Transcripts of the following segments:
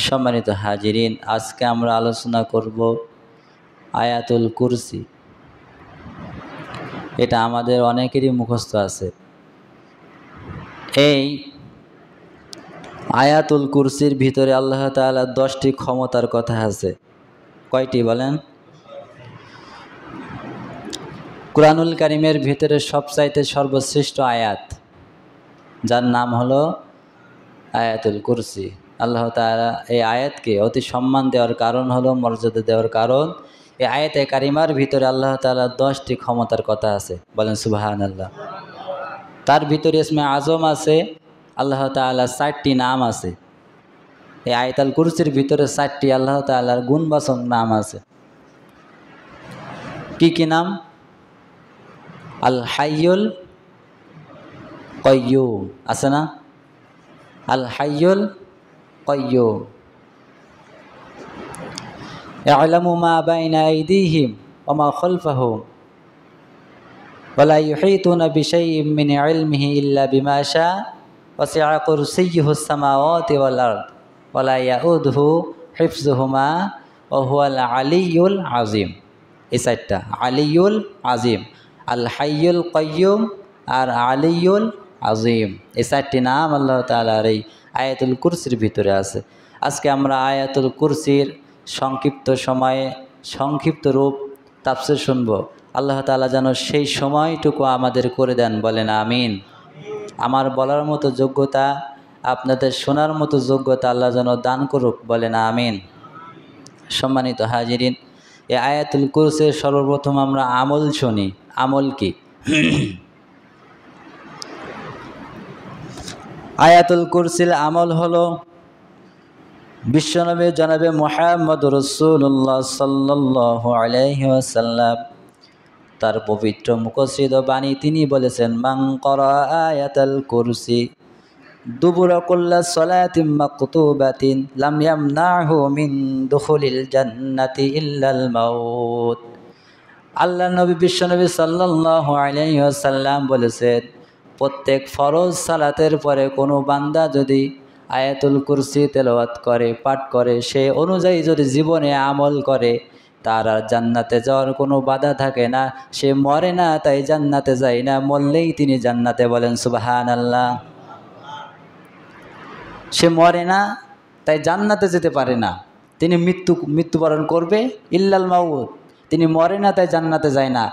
সম্মানিত হাজিরিন, আজকে আমরা আলোচনা করব আয়াতুল কুরসি। এটা আমাদের অনেকেরই মুখস্থ আছে। এই আয়াতুল কুরসির ভিতরে আল্লাহ তাআলা 10টি ক্ষমতার কথা আছে। কয়টি বলেন? কুরআনুল কারীমের ভিতরে সবচাইতে সর্বশ্রেষ্ঠ আয়াত, যার নাম হলো আয়াতুল কুরসি। আল্লাহ তাআলা এই আয়াতকে অতি সম্মান দেওয়ার কারণ হলো, মর্যাদা দেওয়ার কারণ, এই আয়াতে কারিমার ভিতরে আল্লাহ তাআলা 10টি ক্ষমতার কথা আছে। বলেন সুবহানাল্লাহ। তার ভিতরে ইসমে আজম আছে, আল্লাহ তাআলার 4টি নাম আছে। এই আয়াতুল কুরসির ভিতরে 4টি আল্লাহ তাআলার গুণবাচক নাম আছে। কি কি নাম? আল হাইয়ুল কাইয়্যুম আছে না? আল হাইয়ুল কাইয়্যুম। ইয়ালামু মা বাইনা আইদিহিম ওয়া মা খালফাহুম ওয়া লা ইউহিতুনা বিশাইইন মিন ইলমিহি ইল্লা বিমা শা ওয়াসি'a কুরসিয়্যুহুস সামাওয়াতি ওয়াল আরদ ওয়া লা ইয়াউদুহু হিফযুহুমা ওয়া হুয়াল আলিয়্যুল আযীম। এই 4টা আলিয়্যুল আযীম, আল হাইয়ুল কাইয়্যুম আর আলিয়্যুল আযীম। এই 4টি নাম আল্লাহ তাআলার এই আয়াতুল কুরসির ভিতরে আছে। আজকে আমরা আয়াতুল কুরসির সংক্ষিপ্ত সময়ে সংক্ষিপ্ত রূপ তাফসীর শুনব। আল্লাহ তাআলা যেন সেই সময়টুকু আমাদের করে দেন। বলেন আমিন। আমার বলার মতো যোগ্যতা, আপনাদের শোনার মতো যোগ্যতা আল্লাহ যেন দান করুক। বলেন আমিন। সম্মানিত হাজিরিন, এই আয়াতুল কুরসির সর্বপ্রথম আমরা আমল শুনি। আমল কি? আয়াতুল কুরসির আমল হলো বিশ্বনবী জনাবে মুহাম্মদ রাসূলুল্লাহ সাল্লাল্লাহু আলাইহি ওয়াসাল্লাম তার পবিত্র মুখশ্রিত বাণী তিনি বলেছেন, মান ক্বারা আয়াতুল কুরসি দুবুরা কুল্লি সালাতিন মাকতুবাতিন লাম ইয়ামনাহু মিন দুখুলিল জান্নাতি ইল্লাল মাউত। আল্লাহ নবী বিশ্বনবী সাল্লাল্লাহু আলাইহি ওয়াসাল্লাম বলেছেন, প্রত্যেক ফরজ সালাতের পরে কোনো বান্দা যদি আয়াতুল কুরসি তেলাওয়াত করে, পাঠ করে, সে অনুযায়ী যদি জীবনে আমল করে, তার আর জান্নাতে যাওয়ার কোনো বাধা থাকে না। সে মরে না তাই জান্নাতে যায় না, মরলেই তিনি জান্নাতে। বলেন সুবহানাল্লাহ। সে মরে না তাই জান্নাতে যেতে পারে না, তিনি মৃত্যুবরণ করবে। ইল্লাল মাউত, তিনি মরে না তাই জান্নাতে যায় না,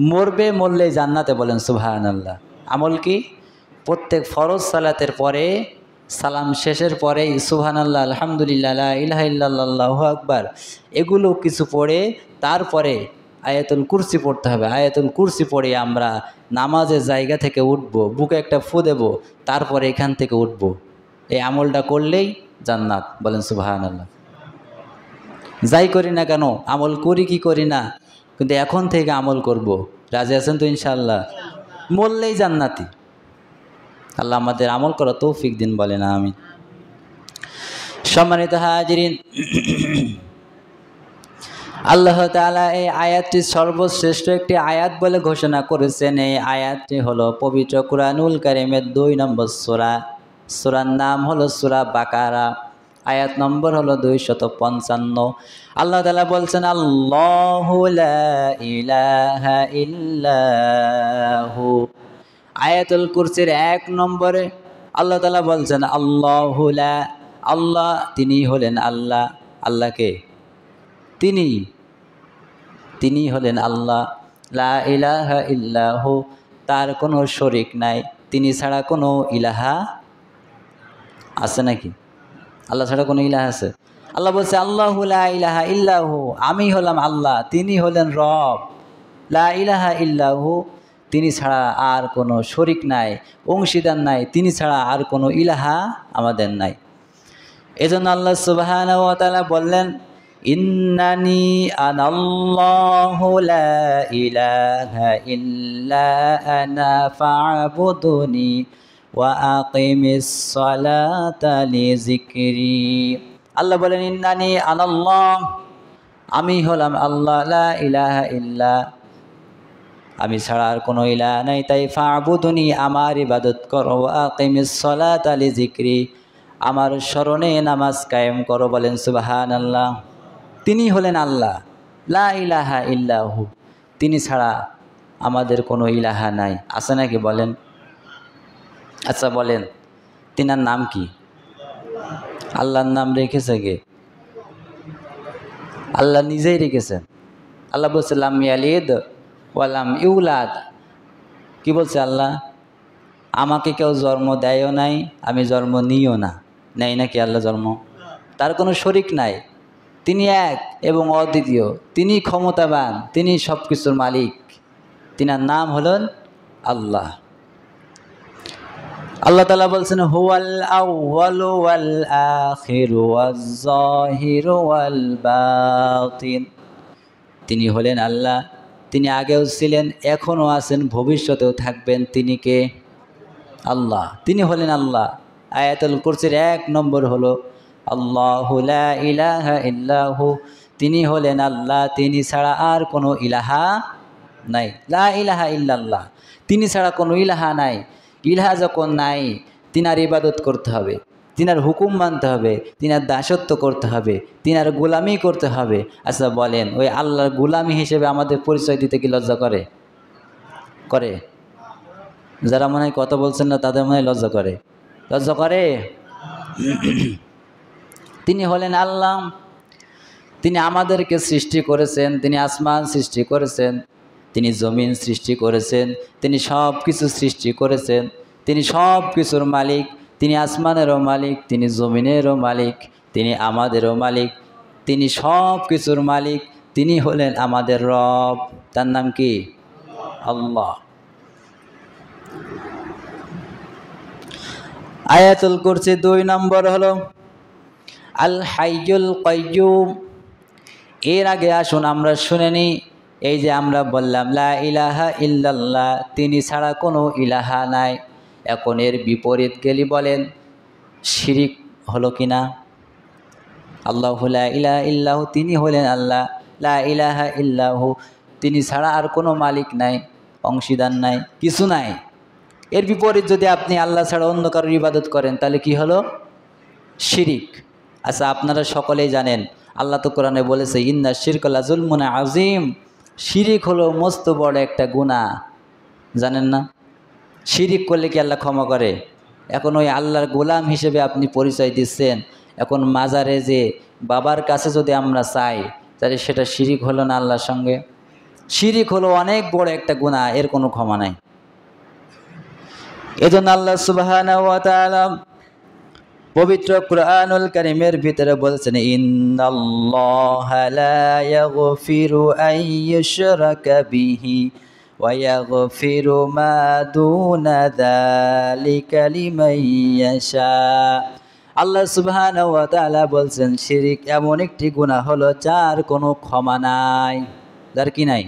মরবে, মরলেই জান্নাতে। বলেন সুবহানাল্লাহ। আমল কি? প্রত্যেক ফরজ সালাতের পরে সালাম শেষের পরেই সুবহানাল্লাহ, আলহামদুলিল্লাহ, লা ইলাহা ইল্লাল্লাহ, আল্লাহু আকবার, এগুলো কিছু পড়ে তারপরে আয়াতুল কুরসি পড়তে হবে। আয়াতুল কুরসি পড়ে আমরা নামাজের জায়গা থেকে উঠব, বুকে একটা ফু দেব, তারপরে এখান থেকে উঠব। এই আমলটা করলেই জান্নাত। বলেন সুবহানাল্লাহ। যাই করি না কেন, আমল করি কি করি না, কিন্তু এখন থেকে আমল করব। রাজি আছেন তো ইনশাআল্লাহ? মরলেই জান্নাতি। আল্লাহ আমাদের আমল করা তৌফিক দিন। বলেন আমিন। সম্মানিত হাজিরিন, আল্লাহ তাআলা এই আয়াতটি সর্বশ্রেষ্ঠ একটি আয়াত বলে ঘোষণা করেছেন। এই আয়াতটি হলো পবিত্র কুরআনুল কারীমের 2 নম্বর সূরা। সূরার নাম হলো সূরা বাকারা, আয়াত নম্বর হলো 255। আল্লাহ তাআলা বলছেন, আল্লাহু লা ইলাহা ইল্লাহু। আয়াতুল কুরসির 1 নম্বরে আল্লাহ তাআলা বলছেন, আল্লাহু লা, আল্লাহ তিনি হলেন আল্লাহ। আল্লাহকে? তিনি হলেন আল্লাহ। লা ইলাহা ইল্লাহু, তার কোনো শরীক নাই, তিনি ছাড়া কোনো ইলাহা আছে নাকি? আল্লাহ ছাড়া কোনো ইলাহা আছে? আল্লাহ বলছে, আল্লাহু লা ইলাহা ইল্লাহু, আমি হলাম আল্লাহ, তিনি হলেন রব। লা ইলাহা ইল্লাহু, তিনি ছাড়া আর কোনো শরীক নাই, অংশীদার নাই, তিনি ছাড়া আর কোনো ইলাহা আমাদের নাই। এজন্য আল্লাহ সুবহানাহু ওয়া তাআলা বললেন, ইন্নানি আনাল্লাহু লা ইলাহা ইল্লা আনা ফা'বুদুনি ওয়া আকিমিস সালাতা লিযিকরি। আল্লাহ বলেন, ইন্নানি আনাল্লাহ, আমি হলাম আল্লাহ, লা ইলাহা ইল্লা, আমি ছাড়া আর কোনো ইলাহ নাই, তাই ফা'বুদুনি, আমার ইবাদত করো, ওয়া আকিমিস সালাতা লিযিকরি, আমার স্মরণে নামাজ কায়েম করো। বলেন সুবহানাল্লাহ। তিনি হলেন আল্লাহ, লা ইলাহা ইল্লাহু, তিনি ছাড়া আমাদের কোনো ইলাহা নাই। আছে নাকি বলেন? আচ্ছা বলেন, তিনার নাম কি? আল্লাহর নাম রেখেছে কে? আল্লাহ নিজেই রেখেছেন। আল্লাহ বলছে লাম ইয়ালিদ ওয়ালাম ইউলাদ। কি বলছে আল্লাহ? আমাকে কেউ জন্ম দেয়ও নাই, আমি জন্ম নিও না। নেই নাকি আল্লাহ জন্ম? তার কোনো শরিক নাই। তিনি এক এবং অদ্বিতীয়, তিনি ক্ষমতাবান, তিনি সব কিছুর মালিক। তিনার নাম হলেন আল্লাহ। আল্লাহ তাআলা বলছেন হুয়াল আউয়ালু ওয়াল আখিরু ওয়াজ যাহিরু ওয়াল বাতিন। তিনি হলেন আল্লাহ, তিনি আগেও ছিলেন, এখনও আছেন, ভবিষ্যতেও থাকবেন। তিনি কে? আল্লাহ। তিনি হলেন আল্লাহ। আয়াতুল কুরসির 1 নম্বর হলো আল্লাহু লা ইলাহা ইল্লাহু, তিনি হলেন আল্লাহ, তিনি ছাড়া আর কোনো ইলাহা নাই। লা ইলাহা ইল্লাল্লাহ, তিনি ছাড়া কোনো ইলাহা নাই। ইলাহা যখন নাই, তিনার ইবাদত করতে হবে, তিনার হুকুম মানতে হবে, তিনার দাসত্ব করতে হবে, তিনার গোলামি করতে হবে। আচ্ছা বলেন, ওই আল্লাহর গোলামি হিসেবে আমাদের পরিচয় দিতে কি লজ্জা করে? করে? যারা মনে হয় কথা বলছেন না তাদের মনে হয় লজ্জা করে। লজ্জা করে? তিনি হলেন আল্লাহ, তিনি আমাদেরকে সৃষ্টি করেছেন, তিনি আসমান সৃষ্টি করেছেন, তিনি জমিন সৃষ্টি করেছেন, তিনি সব কিছু সৃষ্টি করেছেন, তিনি সব কিছুর মালিক, তিনি আসমানেরও মালিক, তিনি জমিনেরও মালিক, তিনি আমাদেরও মালিক, তিনি সব কিছুর মালিক, তিনি হলেন আমাদের রব। তার নাম কি? আল্লাহ। আয়াতুল কুরসি 2 নম্বর হলো আল হাইয়ুল কাইয়্যুম। এর আগে আসুন আমরা শুনে নিই, এই যে আমরা বললাম লা ইলাহা ইল্লাল্লাহ, তিনি ছাড়া কোনো ইলাহা নাই। এখন এর বিপরীত গেলি বলেন শিরিক হলো কিনা? আল্লাহু লা ইলাহা ইল্লাহু, তিনি হলেন আল্লাহ, লা ইলাহা ইল্লাহু, তিনি ছাড়া আর কোনো মালিক নাই, অংশীদার নাই, কিছু নাই। এর বিপরীত যদি আপনি আল্লাহ ছাড়া অন্য কারোর ইবাদত করেন তাহলে কি হলো? শিরিক। আচ্ছা আপনারা সকলেই জানেন, আল্লাহ তো কোরআনে বলেছে ইন্না শিরকা লা যুলমুন আযীম, শিরিক হলো মস্ত বড় একটা গুনাহ। জানেন না? শিরিক করলে কি আল্লাহ ক্ষমা করে? এখন ওই আল্লাহর গোলাম হিসেবে আপনি পরিচয় দিচ্ছেন, এখন মাজারে যে বাবার কাছে যদি আমরা চাই তাহলে সেটা শিরিক হলো না আল্লাহর সঙ্গে? শিরিক হলো অনেক বড় একটা গুনাহ, এর কোনো ক্ষমা নাই। এজন্য আল্লাহ সুবহানাহু ওয়া তাআলা পবিত্র কুরআনুল কারীমের ভিতরে বলছেন ইন্নাল্লাহা লা ইয়াগফিরু আন ইউশরাকা বিহি ওয়া ইয়াগফিরু মা দুনা যালিকা লিমান ইয়াশা। আল্লাহ সুবহানাহু ওয়া তাআলা বলছেন শিরিক এমন একটি গুনাহ হলো যার কোনো ক্ষমা নাই। যার কি নাই?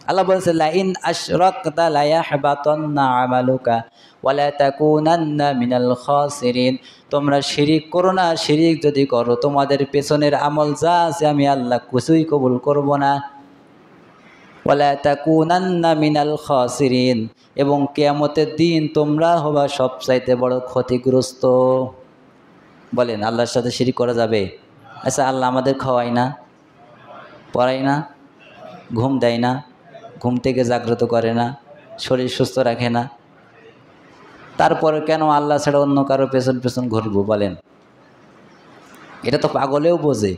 আল্লাহ বলছেন লা ইন আশরাকতা লা ইয়াহবাতান্না আমালুকা ওয়া লা তাকুনান্না মিনাল খাসিরিন। তোমরা শিরিক করো না, শিরিক যদি করো তোমাদের পেছনের আমল যা আছে আমি আল্লাহ কিছুই কবুল করব না। ওয়া লা তাকুনান্না মিনাল খাসিরিন, এবং কিয়ামতের দিন তোমরা হবা সবচাইতে বড় ক্ষতিগ্রস্ত। বলেন আল্লাহর সাথে শিরিক করা যাবে? আচ্ছা আল্লাহ আমাদের খাওয়াই না, পড়াই না, ঘুম দেয় না, ঘুম থেকে জাগ্রত করে না, শরীর সুস্থ রাখে না, তারপরে কেন আল্লাহ ছাড়া অন্য কারো পেছন পেছন ঘুরবো? বলেন, এটা তো পাগলেও বোঝে।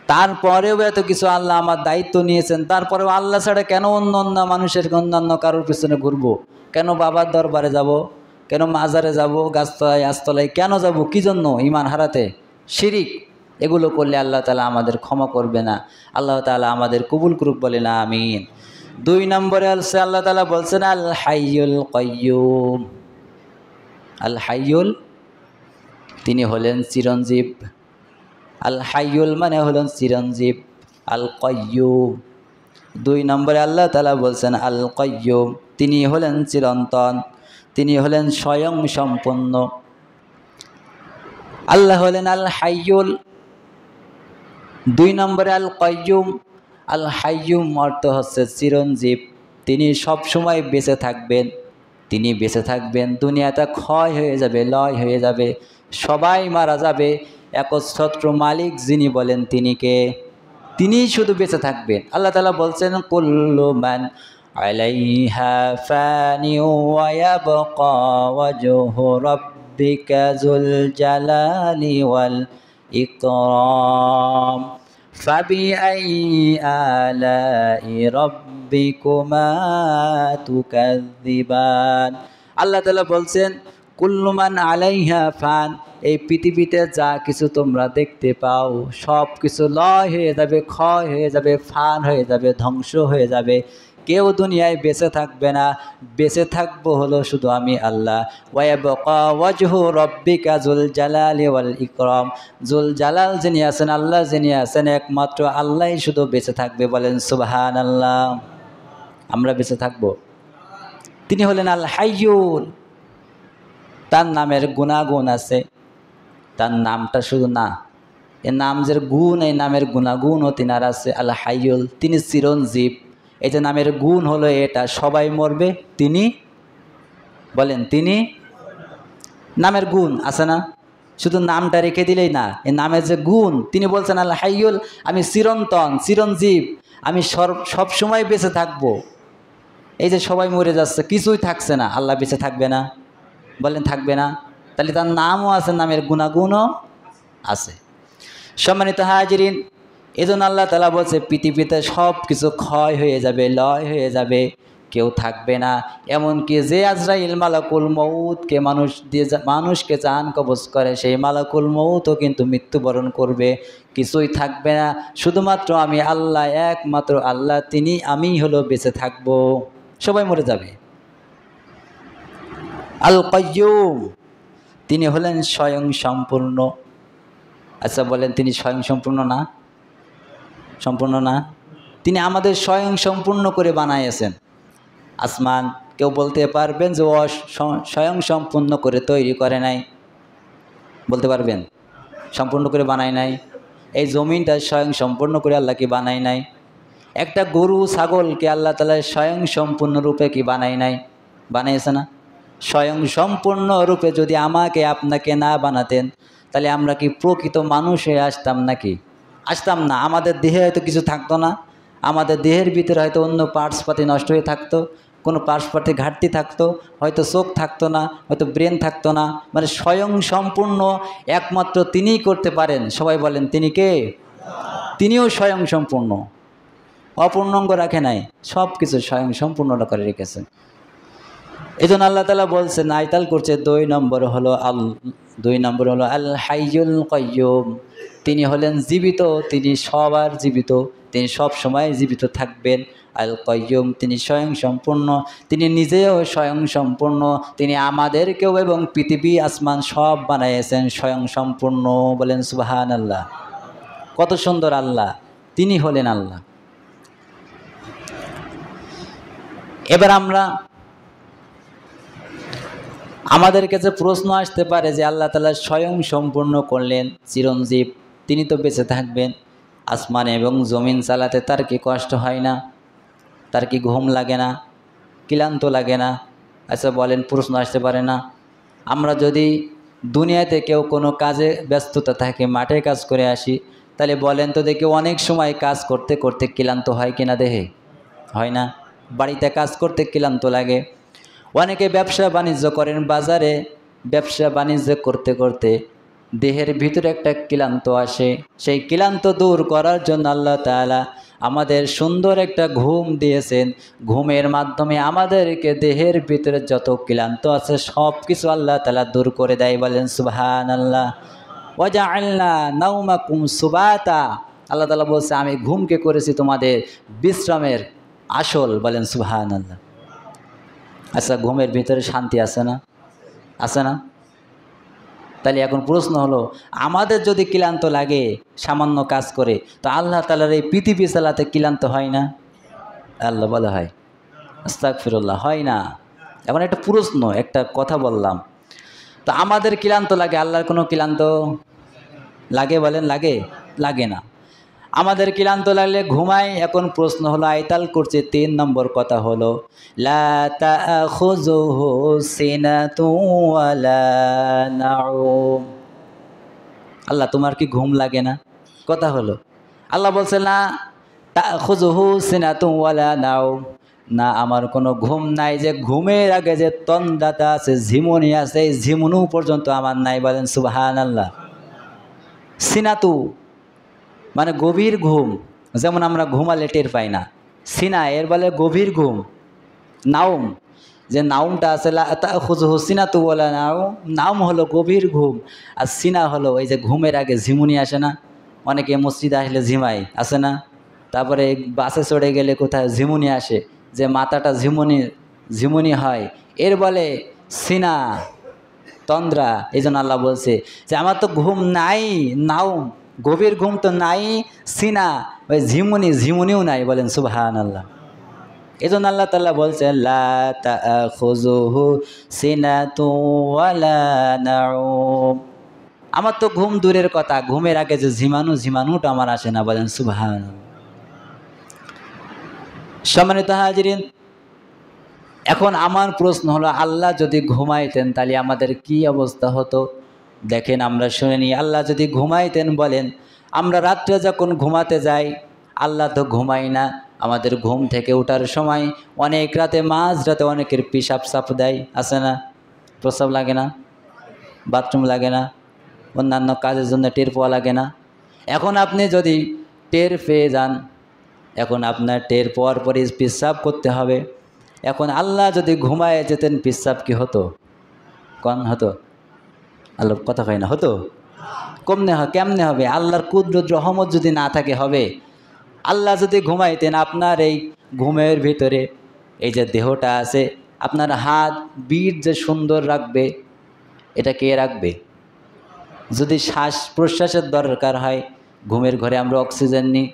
তারপরেও এত কিছু আল্লাহ আমার দায়িত্ব নিয়েছেন, তারপরেও আল্লাহ ছাড়া কেন অন্য মানুষের অন্যান্য কারোর পেছনে ঘুরবো? কেন বাবার দরবারে যাব? কেন মাজারে যাব? গাছতলায় আস্তলায় কেন যাব? কি জন্য? ঈমান হারাতে? শিরিক। এগুলো করলে আল্লাহ তাআলা আমাদের ক্ষমা করবে না। আল্লাহ তাআলা আমাদের কবুল করুক, বলে না আমিন। 2 নম্বরে আছে আল্লাহ তাআলা বলছেন আল হাইয়ুল কাইয়্যুম। আল হাইয়ুল, তিনি হলেন চিরঞ্জীব। আল হাইয়ুল মানে হলেন চিরঞ্জীব। আল কাইয়্যুম 2 নম্বরে আল্লাহ তাআলা বলছেন আল কাইয়্যুম, তিনি হলেন চিরন্তন, তিনি হলেন স্বয়ং সম্পন্ন। আল্লাহ হলেন আল হাইয়ুল। 2 নম্বরে আল কাইয়্যুম। আল হাইয়্যুম অর্থ হচ্ছে চিরঞ্জীব, তিনি সব সময় বেঁচে থাকবেন। তিনি বেঁচে থাকবেন, দুনিয়াটা ক্ষয় হয়ে যাবে, লয় হয়ে যাবে, সবাই মারা যাবে, একচ্ছত্র মালিক যিনি বলেন তিনি কে? তিনিই শুধু বেঁচে থাকবেন। আল্লাহ তাআলা বলছেন কুল্লু মান আলাইহা ফানি ওয়া ইয়াবকা ওয়াজহু রাব্বিকা যুল জালালি ওয়াল ইকরাম ফাবিআইয়ি আলাই রাব্বিকুমা তুকাযযিবান। আল্লাহ তাআলা বলছেন কুল্লুমান আলাইহা ফান, এই পৃথিবীতে যা কিছু তোমরা দেখতে পাও সব কিছু লয় হয়ে যাবে, ক্ষয় হয়ে যাবে, ফান হয়ে যাবে, ধ্বংস হয়ে যাবে। কেউ দুনিয়ায় বেঁচে থাকবে না, বেঁচে থাকবো হলো শুধু আমি আল্লাহ। ওয়ায়াবকা ওয়াজহু রাব্বিকা যুল জালালি ওয়াল ইকরাম, যুল জালাল যিনি আছেন, আল্লাহ যিনি আছেন, একমাত্র আল্লাহই শুধু বেঁচে থাকবে। বলেন সুবহানাল্লাহ। আমরা বেঁচে থাকবো। তিনি হলেন আল হাইয়ুল। তার নামের গুণাগুণ আছে, তার নামটা শুধু না, এর নাম যে গুণ, এই নামের গুণাগুণও তিনার আছে। আল হাইয়ুল, তিনি চিরঞ্জীব। এই যে নামের গুণ হলো এটা, সবাই মরবে, তিনি বলেন তিনি। নামের গুণ আছে না, শুধু নামটা রেখে দিলেই না, এই নামের যে গুণ, তিনি বলছেন আল হাইয়ুল, আমি চিরন্তন, চিরঞ্জীব, আমি সব সময় বেঁচে থাকবো। এই যে সবাই মরে যাচ্ছে, কিছুই থাকছে না, আল্লাহ বেঁচে থাকবে না? বলেন থাকবে না? তাহলে তার নামও আছে, নামের গুণাগুণও আছে। সম্মানিত হাজিরিন, এই জন্য আল্লাহ তাআলা বলছে পৃথিবীতে সব কিছু ক্ষয় হয়ে যাবে, লয় হয়ে যাবে, কেউ থাকবে না। এমনকি যে আজরাইল মালাকুল মউতকে মানুষকে জান কবজ করে, সেই মালাকুল মউতও কিন্তু মৃত্যুবরণ করবে, কিছুই থাকবে না। শুধুমাত্র আমি আল্লাহ, একমাত্র আল্লাহ, তিনি আমি হলো বেঁচে থাকবো, সবাই মরে যাবে। আল কাইয়ুম, তিনি হলেন স্বয়ং সম্পূর্ণ। আচ্ছা বলেন, তিনি স্বয়ং সম্পূর্ণ না? সম্পূর্ণ না? তিনি আমাদের স্বয়ং সম্পূর্ণ করে বানাইছেন। আসমান কেউ বলতে পারবেন যে ও স্বয়ং সম্পূর্ণ করে তৈরি করে নাই? বলতে পারবেন? সম্পূর্ণ করে বানায় নাই। এই জমিনটা স্বয়ং সম্পূর্ণ করে আল্লাহ কি বানায় নাই? একটা গরু ছাগলকে আল্লাহ তাআলা স্বয়ং সম্পূর্ণ রূপে কি বানায় নাই? বানাইছে না? স্বয়ং সম্পূর্ণ রূপে যদি আমাকে আপনাকে না বানাতেন, তাহলে আমরা কি প্রকৃত মানুষ হয়ে আসতাম নাকি? আসতাম না। আমাদের দেহে হয়তো কিছু থাকতো না, আমাদের দেহের ভিতরে হয়তো অন্য পার্টসপাতি নষ্ট হয়ে থাকতো, কোনো পার্টসপাতি ঘাটতি থাকতো, হয়তো চোখ থাকতো না, হয়তো ব্রেন থাকতো না। মানে স্বয়ং সম্পূর্ণ একমাত্র তিনিই করতে পারেন। সবাই বলেন তিনি কে? তিনিও স্বয়ং সম্পূর্ণ, অপূর্ণাঙ্গ রাখে নাই, সব কিছু স্বয়ং সম্পূর্ণ করে রেখেছেন। এই জন্য আল্লাহ তাআলা বলছেন, আয়াতাল করছে 2 নম্বর হলো আল হাইয়ুল কাইয়ুম, তিনি হলেন জীবিত, তিনি সবার জীবিত, তিনি সব সময় জীবিত থাকবেন। আল কাইয়ুম, তিনি স্বয়ং সম্পূর্ণ, তিনি নিজেও স্বয়ং সম্পূর্ণ, তিনি আমাদেরকেও এবং পৃথিবী আসমান সব বানাইয়েছেন স্বয়ং সম্পূর্ণ। বলেন সুবহানাল্লাহ। কত সুন্দর আল্লাহ, তিনি হলেন আল্লাহ। এবার আমাদের কাছে প্রশ্ন আসতে পারে যে আল্লাহ তাআলা স্বয়ং সম্পূর্ণ করলেন, চিরঞ্জীব, তিনি তো বেঁচে থাকবেন, আসমান এবং জমিন চালাতে তার কি কষ্ট হয় না? তার কি ঘুম লাগে না? ক্লান্ত লাগে না? আচ্ছা বলেন, প্রশ্ন আসতে পারে না? আমরা যদি দুনিয়াতে কেউ কোনো কাজে ব্যস্ততা থাকে, মাঠে কাজ করে আসি, তাহলে বলেন তো দেখি, অনেক সময় কাজ করতে করতে ক্লান্ত হয় কিনা? দেহে হয় না? বাড়িতে কাজ করতে ক্লান্ত লাগে। অনেকে ব্যবসা বাণিজ্য করেন, বাজারে ব্যবসা বাণিজ্য করতে করতে দেহের ভিতরে একটা ক্লান্ত আসে। সেই ক্লান্ত দূর করার জন্য আল্লাহ তাআলা আমাদের সুন্দর একটা ঘুম দিয়েছেন। ঘুমের মাধ্যমে আমাদেরকে দেহের ভিতরে যত ক্লান্ত আছে সব কিছু আল্লাহ তাআলা দূর করে দেয়। বলেন সুবহানাল্লাহ। ওয়াজআলনা নাওমাকুম সুবাতা, আল্লাহ তাআলা বলছে আমি ঘুমকে করেছি তোমাদের বিশ্রামের আসল। বলেন সুবহানাল্লাহ। আচ্ছা, ঘুমের ভিতরে শান্তি আছে না? আছে না? তাহলে এখন প্রশ্ন হলো, আমাদের যদি ক্লান্ত লাগে সামান্য কাজ করে, তো আল্লাহ তাআলার এই পৃথিবী চালাতে ক্লান্ত হয় না? আল্লাহ বলে হয়। আস্তাগফিরুল্লাহ, হয় না। এখন একটা প্রশ্ন, একটা কথা বললাম, তো আমাদের ক্লান্ত লাগে, আল্লাহর কোনো ক্লান্ত লাগে? বলেন লাগে? লাগে না। আমাদের ক্লান্ত লাগলে ঘুমাই। এখন প্রশ্ন হলো, আয়াতাল করছে 3 নম্বর কথা হলো লা তাখুযুহু সিনাতুন ওয়ালা নাউম, আল্লাহ তোমার কি ঘুম লাগে না? কথা হলো। আল্লাহ বলছে না তাখুযুহু সিনাতুন ওয়ালা নাওম, না আমার কোনো ঘুম নাই, যে ঘুমের আগে যে তন্দ্রাটা আছে, ঝিমুনি আছে, এই ঝিমুনু পর্যন্ত আমার নাই। বলেন সুবহানাল্লাহ। সিনাতু মানে গভীর ঘুম, যেমন আমরা ঘুমালে টের পাই না। সিনা এর বলে গভীর ঘুম। নাউম, যে নাউমটা আছে তাখুযুহু সিনাতু ওয়ালা নাওম, নাউম হলো গভীর ঘুম, আর সিনা হলো এই যে ঘুমের আগে ঝিমুনি আসে না, অনেকে মসজিদে আসলে ঝিমাই আসে না, তারপরে বাসে চড়ে গেলে কোথায় ঝিমুনি আসে, যে মাথাটা ঝিমুনি ঝিমুনি হয়, এর বলে সিনা, তন্দ্রা। এই জন্য আল্লাহ বলছে যে আমার তো ঘুম নাই, নাউম গভীর ঘুম তো নাই, সিনা ওই ঝিমুনি ঝিমুনিও নাই। বলেন সুবহানাল্লাহ। এই জন্য আল্লাহ তাআলা বলছেন লা তাখুযুহু সিনাতুন ওয়ালা নাউম, আমার তো ঘুম দূরের কথা, ঘুমের আগে যে ঝিমানুটা আমার আসে না। বলেন সুবহানাল্লাহ। সম্মানিত হাজিরিন, এখন আমার প্রশ্ন হলো, আল্লাহ যদি ঘুমাইতেন তাহলে আমাদের কি অবস্থা হতো? দেখেন আমরা শুনে নিই। আল্লাহ যদি ঘুমাইতেন, বলেন আমরা রাত্রে যখন ঘুমাতে যাই, আল্লাহ তো ঘুমাই না, আমাদের ঘুম থেকে ওঠার সময় অনেক রাতে, মাঝ রাতে অনেকের পেশাব সাপ দেয়, আছে না? প্রস্রাব লাগে না? বাথরুম লাগে না? অন্যান্য কাজের জন্য টের পাওয়া লাগে না? এখন আপনি যদি টের পেয়ে যান, এখন আপনার টের পাওয়ার পরে পেশাব করতে হবে। এখন আল্লাহ যদি ঘুমায় যেতেন, পেশাব কি হতো? কোন হতো? আল্লাহ কথা কয় না, হতো? কেমনে হবে? আল্লাহর কুদরত রহমত যদি না থাকে হবে? আল্লাহ যদি ঘুমাইতেন, আপনার এই ঘুমের ভিতরে এই যে দেহটা আছে, আপনার হাত বিট যে সুন্দর রাখবে, এটা কে রাখবে? যদি শ্বাস প্রশ্বাসের দরকার হয়, ঘুমের ঘরে আমরা অক্সিজেন নিই,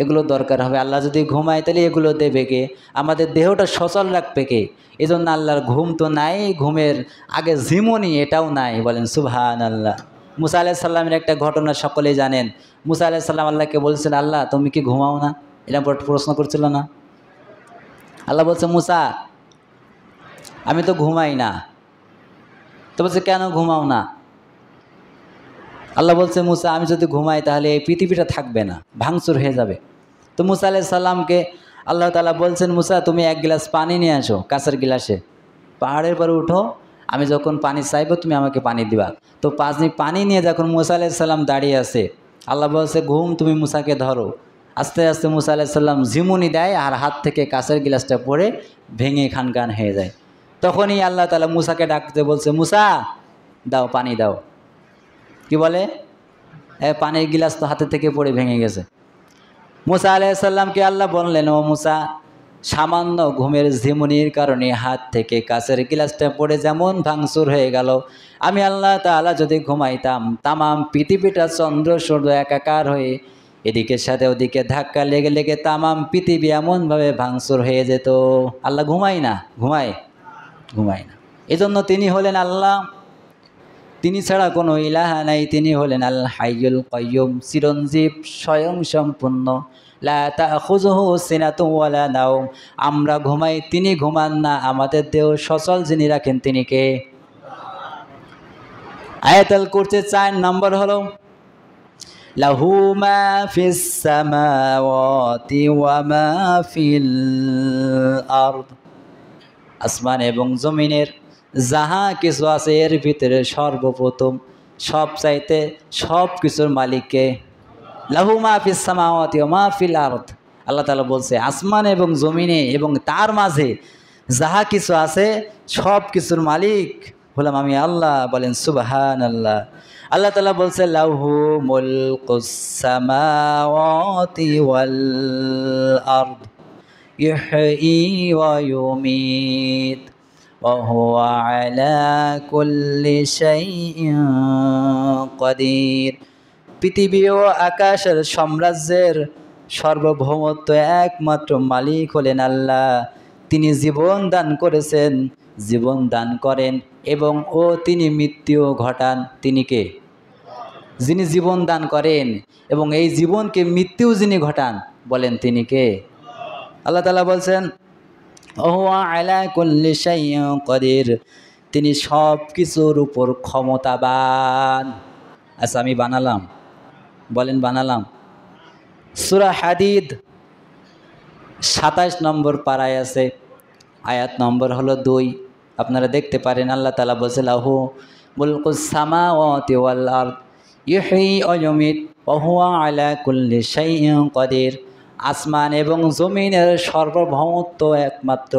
এগুলো দরকার হবে। আল্লাহ যদি ঘুমায় তাহলে এগুলো দেবে কে? আমাদের দেহটা সচল রাখবে কে? এই জন্য আল্লাহর ঘুম তো নাই, ঘুমের আগে ঝিমুনি এটাও নাই। বলেন সুবহানাল্লাহ। মুসা আলাইহিস সালামের একটা ঘটনা সকলেই জানেন। মুসা আলাইহিস সালাম আল্লাহকে বলছেন, আল্লাহ তুমি কি ঘুমাও না? এটা প্রশ্ন করছিল না? আল্লাহ বলছে, মুসা আমি তো ঘুমাই না। তো বলছে, কেন ঘুমাও না? আল্লাহ বলছে, মুসা আমি যদি ঘুমাই তাহলে এই পৃথিবীটা থাকবে না, ভাঙচুর হয়ে যাবে। তো মুসা আলাইহিস সালামকে আল্লাহ তাআলা বলছেন, মুসা তুমি এক গ্লাস পানি নিয়ে আসো, কাঁচের গ্লাসে, পাহাড়ের পরে উঠো, আমি যখন পানি চাইবো তুমি আমাকে পানি দিবা। তো পানি নিয়ে যখন মুসা আলাইহিস সালাম দাঁড়িয়ে আছে, আল্লাহ বলছে, ঘুম তুমি মুসাকে ধরো। আস্তে আস্তে মুসা আলাইহিস সালাম ঝিমুনি দেয়, আর হাত থেকে কাঁচের গ্লাসটা পড়ে ভেঙে খানখান হয়ে যায়। তখনই আল্লাহ তাআলা মুসাকে ডাকতে বলছে, মুসা দাও, পানি দাও। কি বলে? পানির গিলাস তো হাতে থেকে পড়ে ভেঙে গেছে। মুসা আলাইহিস সালামকে আল্লাহ বললেন, ও মুসা, সামান্য ঘুমের ঝিমুনির কারণে হাত থেকে কাচের গিলাসটা পড়ে যেমন ভাঙচুর হয়ে গেল, আমি আল্লাহ তাআলা যদি ঘুমাইতাম, তামাম পৃথিবীটা চন্দ্র সূর্য একাকার হয়ে এদিকের সাথে ওদিকে ধাক্কা লেগে লেগে তামাম পৃথিবী এমনভাবে ভাঙচুর হয়ে যেত। আল্লাহ ঘুমায় না? ঘুমায় না। এজন্য তিনি হলেন আল্লাহ, তিনি ছাড়া কোনো ইলাহা নাই। তিনি হলেন আল হাইয়ুল কাইয়ুম, চিরঞ্জীব, স্বয়ং সম্পূর্ণ। লা তাখুযুহু সিনাতুন ওয়ালা নাওম, আমরা ঘুমাই, তিনি ঘুমান না। আমাদের দেহ সচল যিনি রাখেন তিনি কে? আয়াতুল কুরসির 4 নম্বর হলো লাহু মা ফিস সামাওয়াতি ওয়া মা ফিল আরদ, আসমান এবং জমিনের যাহা কিছু আছে এর ভিতরে সর্বপ্রথম সব চাইতে সব কিছুর মালিককে। লাহু মা ফিস সামাওয়াতি ওয়া মা ফিল আরদ, আল্লাহ তাআলা বলছে আসমান এবং জমিনে এবং তার মাঝে যাহা কিছু আছে সব কিছুর মালিক হলাম আমি আল্লাহ। বলেন সুবহানাল্লাহ। আল্লাহ তাআলা বলছে লাহু মুলকুস সামাওয়াতি ওয়াল আরদ ইহয়ি ওয়া ইউমিত ওয়া হুয়া আলা কুল্লি শাইইন কাদির। পৃথিবী ও আকাশের সাম্রাজ্যের সার্বভৌমত্ব একমাত্র মালিক হলেন আল্লাহ। তিনি জীবন দান করেছেন, জীবন দান করেন এবং তিনি মৃত্যু ঘটান। তিনি কে? যিনি জীবন দান করেন এবং এই জীবনকে মৃত্যু যিনি ঘটান, বলেন তিনি কে? আল্লাহ তাআলা বলছেন ওয়া আলা কুল্লি শাইইন কাদির, তিনি সব কিছুর উপর ক্ষমতাবান। আচ্ছা আমি বানালাম, বলেন বানালাম। সূরা হাদিদ 27 নম্বর পারায় আছে, আয়াত নম্বর হলো 2। আপনারা দেখতে পারেন আল্লাহ তাআলা বলছে লাহু মুলকুস সামাওয়াতি ওয়াল আরদ ইউহয়ি ওয়া ইউমীত ওয়া হুয়া আলা কুল্লি শাইইন কাদির। আসমান এবং জমিনের সার্বভৌমত্ব একমাত্র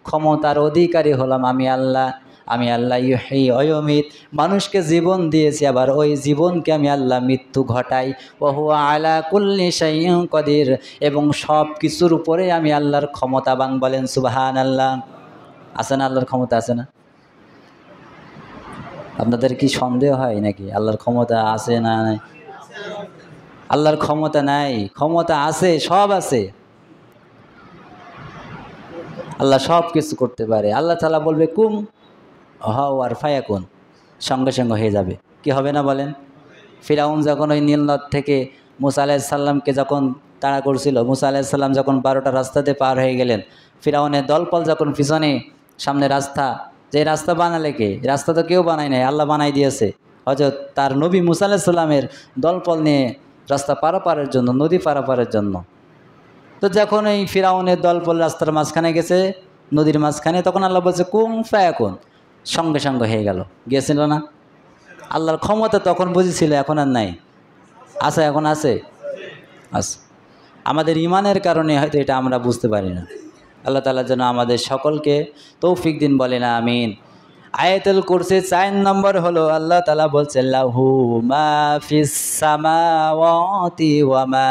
ক্ষমতার অধিকারী হলাম আমি আল্লাহ। আমি আল্লাহ ইউহয়ি ওয়া ইউমীত, মানুষকে জীবন দিয়েছি, আবার ওই জীবনকে আমি আল্লাহ মৃত্যু ঘটাই। ওয়া হুয়া আলা কুল্লি শাইইন কাদির, এবং সব কিছুর উপরে আমি আল্লাহর ক্ষমতাবান। বলেন সুবহানাল্লাহ। আছে না আল্লাহর ক্ষমতা? আছে না? আপনাদের কি সন্দেহ হয় নাকি আল্লাহর ক্ষমতা আছে না নাই? আল্লাহর ক্ষমতা নাই, ক্ষমতা আছে, সব আছে। আল্লাহ সব কিছু করতে পারে। আল্লাহ তাআলা বলবে কুম হও আর ফায়াকুন, সঙ্গে সঙ্গে হয়ে যাবে। কি হবে না বলেন? ফিরাউন যখন ওই নীল নদ থেকে মুসা আলাইহিস সালামকে যখন তাড়া করছিল, মুসা আলাইহিস সালাম যখন 12টা রাস্তাতে পার হয়ে গেলেন, ফিরাউনের দলপল যখন পিছনে, সামনে রাস্তা, যে রাস্তা বানালে কে? রাস্তা তো কেউ বানায় নাই, আল্লাহ বানাই দিয়েছে। হযরত তার নবী মুসা আলাইহিস সালামের দলপল নিয়ে রাস্তা পারাপারের জন্য, নদী পারাপারের জন্য। তো যখন এই ফিরাউনের দলপল রাস্তার মাঝখানে গেছে, নদীর মাঝখানে, তখন আল্লাহ বলছে কুম ফায়াকুন, সঙ্গে সঙ্গে হয়ে গেল। গিয়েছিল না? আল্লাহর ক্ষমতা তখন বুঝেছিল, এখন আর নাই। আছে? এখন আছে? আছে। আমাদের ইমানের কারণে হয়তো এটা আমরা বুঝতে পারি না। আল্লাহ তাআলা যেন আমাদের সকলকে তৌফিক দিন, বলেন আমিন। আয়াতুল কুরসি 4 নম্বর হলো আল্লাহ তাআলা বলছেন লাহু মা ফিস সামাওয়াতি ওয়া মা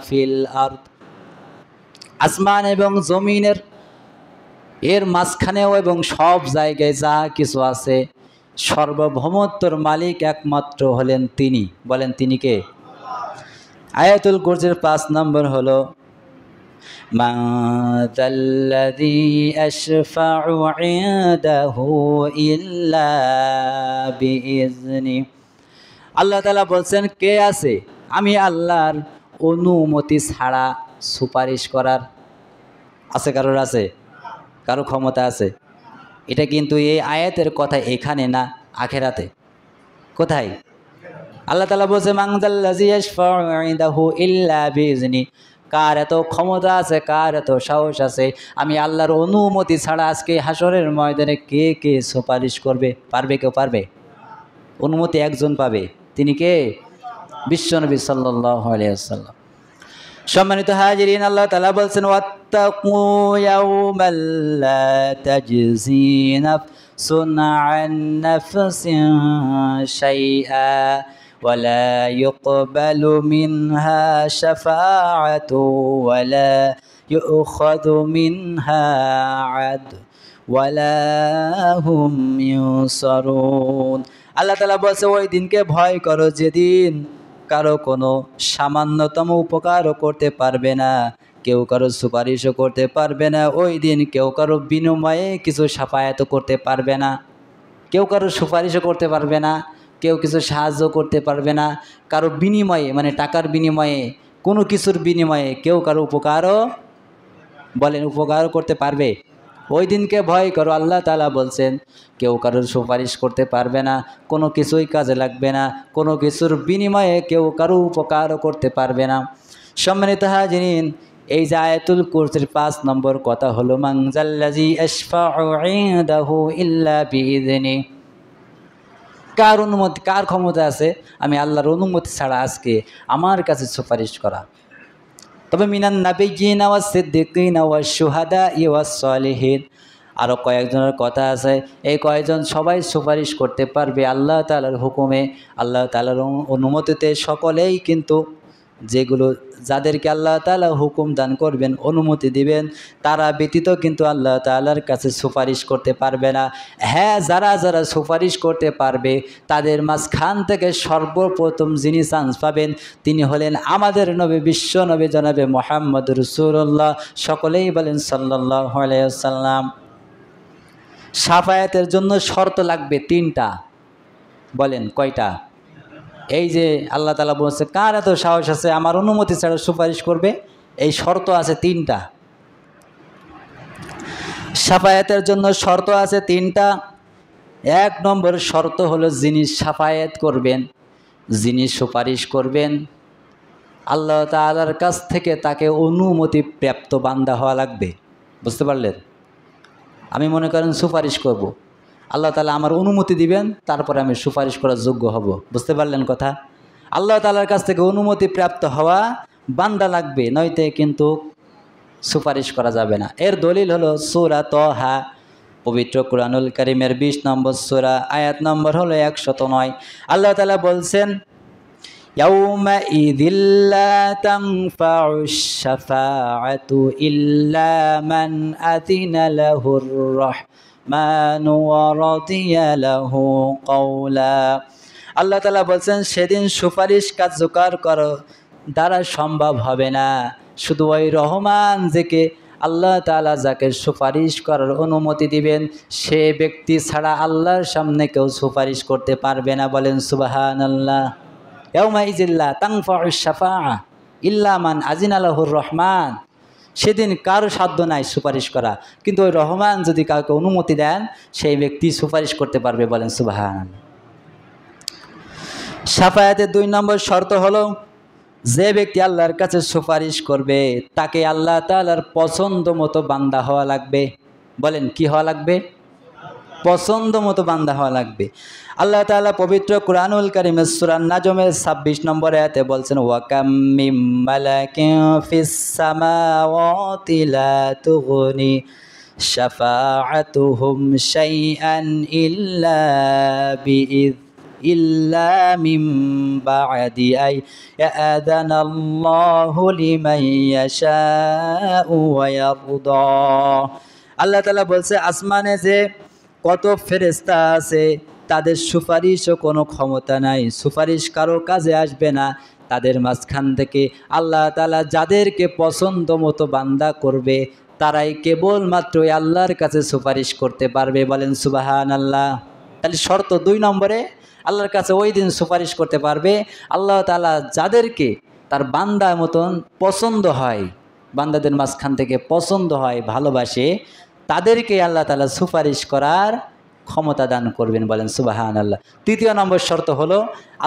ফিল আরদ। আসমান এবং জমিনের এর মাঝখানেও এবং সব জায়গায় যা কিছু আছে, সর্বভৌমত্বর মালিক একমাত্র হলেন তিনি। বলেন তিনি কে? আয়াতুল কুরসির 5 নম্বর হলো মান যাল্লাযী আশফাউ ইনদাহু ইল্লা বিইজনি। আল্লাহ তাআলা বলছেন কে আছে আমি আল্লাহর অনুমতি ছাড়া সুপারিশ করার? আছে কারোর? আছে কারো ক্ষমতা আছে? এটা কিন্তু এই আয়াতের কথা এখানে না, আখেরাতে। কোথায়? আল্লাহ তাআলা বলছে মান যাল্লাযী ইয়াশফাউ ইনদাহু ইল্লা বিইজনি। কার এত ক্ষমতা আছে, কার এত সাহস আছে আমি আল্লাহর অনুমতি ছাড়া আজকে হাসরের ময়দানে কে কে সুপারিশ করবে? পারবে কেউ? পারবে? অনুমতি একজন পাবে, তিনি কে? বিশ্বনবী সাল্লাল্লাহু আলাইহি ওয়াসাল্লাম। সম্মানিত হাজিরিন, আল্লাহ তাআলা বলছেন ওয়াত্তাকু ইয়াওমান লা তাজজি নাফসুন আন নাফসিন শাইআ ওয়া লা ইউকবালু মিনহা শাফাআতু ওয়া লা ইউখাযু মিনহা আদল ওয়া লা হুম ইউনসারুন। আল্লাহ তাআলা বলছে ওই দিনকে ভয় করো যেদিন কারো কোনো সামান্যতম উপকারও করতে পারবে না, কেউ কারো সুপারিশও করতে পারবে না। ওই দিন কেউ কারো বিনিময়ে কিছু সাফায়াত করতে পারবে না, কেউ কারো সুপারিশও করতে পারবে না, কেউ কিছু সাহায্য করতে পারবে না। কারো বিনিময়ে, মানে টাকার বিনিময়ে, কোনো কিছুর বিনিময়ে কেউ কারো উপকারও, বলেন উপকারও করতে পারবে? ওই দিনকে ভয় করো, আল্লাহ তাআলা বলছেন কেউ কারোর সুপারিশ করতে পারবে না, কোনো কিছুই কাজে লাগবে না, কোনো কিছুর বিনিময়ে কেউ কারো উপকারও করতে পারবে না। সম্মানিত হাজিরিন, এই যে আয়াতুল কুরসির 5 নম্বর কথা হলো মান যাল্লাযী আশফাউ ইনদাহু ইল্লা বিইযনি। কার অনুমতি, কার ক্ষমতা আছে আমি আল্লাহর অনুমতি ছাড়া আজকে আমার কাছে সুপারিশ করা? তবে মিনান নাবিয়্যিনা ওয়াস সিদ্দিকিনা ওয়াশ শুহাদাই ওয়াস সালিহিন, আরও কয়েকজনের কথা আছে। এই কয়েকজন সবাই সুপারিশ করতে পারবে আল্লাহ তাআলার হুকুমে, আল্লাহ তাআলার অনুমতিতে। সকলেই কিন্তু যেগুলো, যাদেরকে আল্লাহ তাআলা হুকুম দান করবেন, অনুমতি দিবেন, তারা ব্যতীত কিন্তু আল্লাহ তাআলার কাছে সুপারিশ করতে পারবে না। হ্যাঁ, যারা যারা সুপারিশ করতে পারবে তাদের মাঝখান থেকে সর্বপ্রথম যিনি চান্স পাবেন তিনি হলেন আমাদের নবী, বিশ্ব নবী জনাবে মুহাম্মদ রাসূলুল্লাহ। সকলেই বলেন সাল্লাল্লাহু আলাইহি ওয়াসাল্লাম। শাফায়াতের জন্য শর্ত লাগবে 3টা। বলেন কয়টা? এই যে আল্লাহ তাআলা বলছে কার এত সাহস আছে আমার অনুমতি ছাড়া সুপারিশ করবে, এই শর্ত আছে 3টা। শাফায়াতের জন্য শর্ত আছে 3টা। 1 নম্বর শর্ত হলো যিনি শাফায়াত করবেন যিনি সুপারিশ করবেন আল্লাহ তাআলার কাছ থেকে তাকে অনুমতি প্রাপ্ত বান্দা হওয়া লাগবে। বুঝতে পারলেন? আমি মনে করেন সুপারিশ করব, আল্লাহ তাআলা আমার অনুমতি দিবেন, তারপরে আমি সুপারিশ করার যোগ্য হব। বুঝতে পারলেন কথা? আল্লাহ তাআলার কাছ থেকে অনুমতি প্রাপ্ত হওয়া বান্দা লাগবে, নয়তো কিন্তু সুপারিশ করা যাবে না। এর দলিল হলো সূরা তাহা, পবিত্র কুরআনুল কারীমের 20 নম্বর সূরা, আয়াত নম্বর হলো 109। আল্লাহ তাআলা বলছেন, ইয়াউমাইযিল লা তানফাউশ শাফাআতু ইল্লা মান আযিনা লাহুর রাহমানু ওয়া রাদিয়া লাহু কওলা। আল্লাহ তাআলা বলছেন, সেদিন সুপারিশ কার্যকর করো দ্বারা সম্ভব হবে না, শুধু ওই রহমান যাকে আল্লাহ তাআলা যাকে সুপারিশ করার অনুমতি দিবেন সে ব্যক্তি ছাড়া আল্লাহর সামনে কেউ সুপারিশ করতে পারবে না। বলেন সুবহানাল্লাহ। ইয়াউমাইযিল লা তানফাউশ শাফাআ ইল্লা মান আযিনা লাহুর রহমান, সেদিন কারো সাধ্য নাই সুপারিশ করা, কিন্তু ওই রহমান যদি কাউকে অনুমতি দেন সেই ব্যক্তি সুপারিশ করতে পারবে। বলেন সুবহানাল্লাহ। শাফায়াতের 2 নম্বর শর্ত হলো, যে ব্যক্তি আল্লাহর কাছে সুপারিশ করবে তাকে আল্লাহ তাআলার পছন্দ মতো বান্দা হওয়া লাগবে। বলেন কি হওয়া লাগবে? পছন্দ মতো বান্দা হওয়া লাগবে। আল্লাহ তাআলা পবিত্র কুরআনুল কারীমের সূরা নাজমের 26 নম্বর আয়াতে বলছেন, ওয়া কাম মিম মালাকিন ফিস সামাওয়াতি লা তুগনি শাফাআতুহুম শাইআন ইল্লা মিন বা'দি আই ইয়াযানাল্লাহু লিমান ইয়াশাউ ওয়া ইয়ারদা। আল্লাহ তাআলা বলছে, আসমানে যে কত ফেরেশতা আছে তাদের সুপারিশও কোনো ক্ষমতা নাই, সুপারিশ কারো কাজে আসবে না। তাদের মাঝখান থেকে আল্লাহ তাআলা যাদেরকে পছন্দ মতো বান্দা করবে তারাই কেবলমাত্র আল্লাহর কাছে সুপারিশ করতে পারবে। বলেন সুবহানাল্লাহ। তাহলে শর্ত 2 নম্বরে, আল্লাহর কাছে ওই দিন সুপারিশ করতে পারবে আল্লাহ তাআলা যাদেরকে তার বান্দা মতন পছন্দ হয়, বান্দাদের মাঝখান থেকে পছন্দ হয়, ভালোবাসে, তাদেরকে আল্লাহ তাআলা সুপারিশ করার ক্ষমতা দান করবেন। বলেন সুবহানাল্লাহ। 3 নম্বর শর্ত হলো,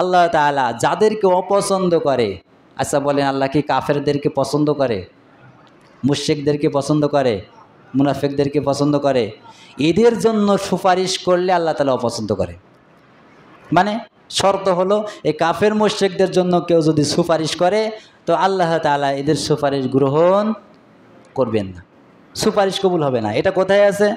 আল্লাহ তাআলা যাদেরকে অপছন্দ করে, আচ্ছা বলেন আল্লাহ কি কাফেরদেরকে পছন্দ করে? মুশরিকদেরকে পছন্দ করে? মুনাফিকদেরকে পছন্দ করে? এদের জন্য সুপারিশ করলে আল্লাহ তাআলা অপছন্দ করে। মানে শর্ত হলো, এই কাফের মুশরিকদের জন্য কেউ যদি সুপারিশ করে তো আল্লাহ তাআলা এদের সুপারিশ গ্রহণ করবেন না, সুপারিশ কবুল হবে না। এটা কোথায় আছে?